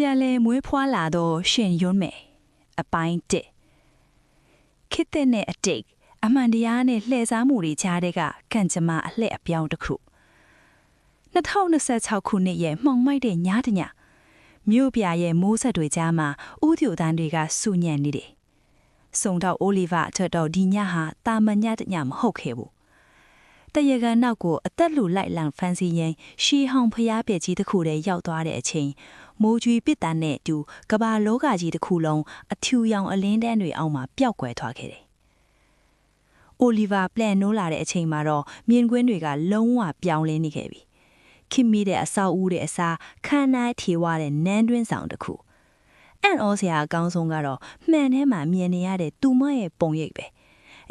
ပြန်လဲမွေးဖွားလာတော့ရှင်ယွန်းမယ်အပိုင်း1ခစ်တဲ့နဲ့အတိတ်အမှန်တရားနဲ့လှည့်စားမှုတွေကြားတဲ့ကကံကြမ္မာအလှည့်အပြောင်းတစ်ခု2026ခုနှစ်ရဲ့မှောင်မိုက်တဲ့ညတညမြို့ပြရဲ့မိုးဆက်တွေကြားမှာဥဒျိုတန်းတွေကစူညံနေတယ်စုံတော့အိုလီဗာထက်တော့ဒီညဟာတာမန်ညတညမဟုတ်ခဲ့ဘူးတရကန်နောက်ကိုအသက်လူလိုက်လံဖန်စီရင်ရှီဟောင်ဖျားပြက်ကြီးတစ်ခုတည်းရောက်သွားတဲ့အချိန်မိုးကြွေပစ်တန်းနဲ့တူကဘာလောကကြီးတစ်ခုလုံးအထူရောင်အလင်းတန်းတွေအောက်မှာပျောက်ကွယ်သွားခဲ့တယ်။အိုလီဗာပလန်နိုးလာတဲ့အချိန်မှာတော့မြင်ကွင်းတွေကလုံးဝပြောင်းလဲနေခဲ့ပြီ။ခင်မီတဲ့အဆောက်အဦတွေအစားခန်းနိုင်ထေဝါတဲ့နန်းတွင်းဆောင်တစ်ခု။အန်အောစရာအကောင်းဆုံးကတော့မှန်ထဲမှာမြင်နေရတဲ့သူမရဲ့ပုံရိပ်ပဲ။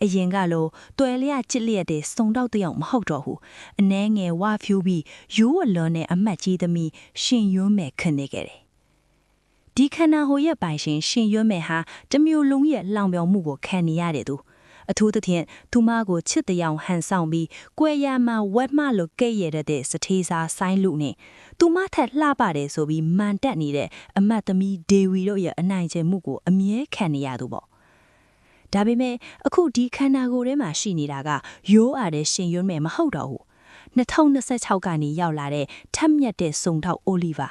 အရင်ကလိုတွယ်လျက်ချစ်လျက်တဲ့စုံတော့တယောက်မဟုတ်တော့ဘူးအနှဲငယ်ဝါဖြူပြီးရိုးဝလွန်နဲ့အမတ်ကြီးသမီးရှင်ရွန်းမဲ့ခနေခဲ့တယ်ဒီခန္ဓာဟိုရဲ့ပိုင်ရှင်ရှင်ရွန်းမဲ့ဟာတမျိုးလုံးရဲ့လောင်ပြောင်မှုကိုခံနေရတယ်သူအထူးသဖြင့်သူမကိုချစ်တယောင်ဟန်ဆောင်ပြီးကွယ်ရမှာဝက်မလိုကဲ့ရတဲ့စထေးစားဆိုင်းလူနဲ့သူမထက်လှပတယ်ဆိုပြီးမန်တက်နေတဲ့အမတ်သမီးဒေဝီတို့ရဲ့အနိုင်ကျင့်မှုကိုအမြဲခံနေရသူပေါ့ဒါပေမဲ့အခုဒီခန္ဓာကိုယ်ထဲမှာရှိနေတာကရိုးအားတဲ့ရှင်ရွန်းမဲ့မဟုတ်တော့ဘူး2026ကနေရောက်လာတဲ့ထက်မြက်တဲ့စုံထောက်အိုလီဗာ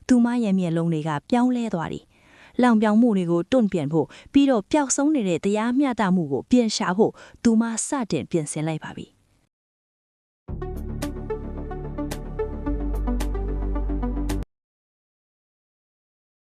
သူမရဲ့မျက်လုံးတွေကပြောင်းလဲသွားတယ်လောင်ပြောင်မှုတွေကိုတွန့်ပြန်ဖို့ပြီးတော့ပျောက်ဆုံးနေတဲ့တရားမျှတမှုကိုပြင်ရှာဖို့သူမစတင်ပြင်ဆင်လိုက်ပါပြီ။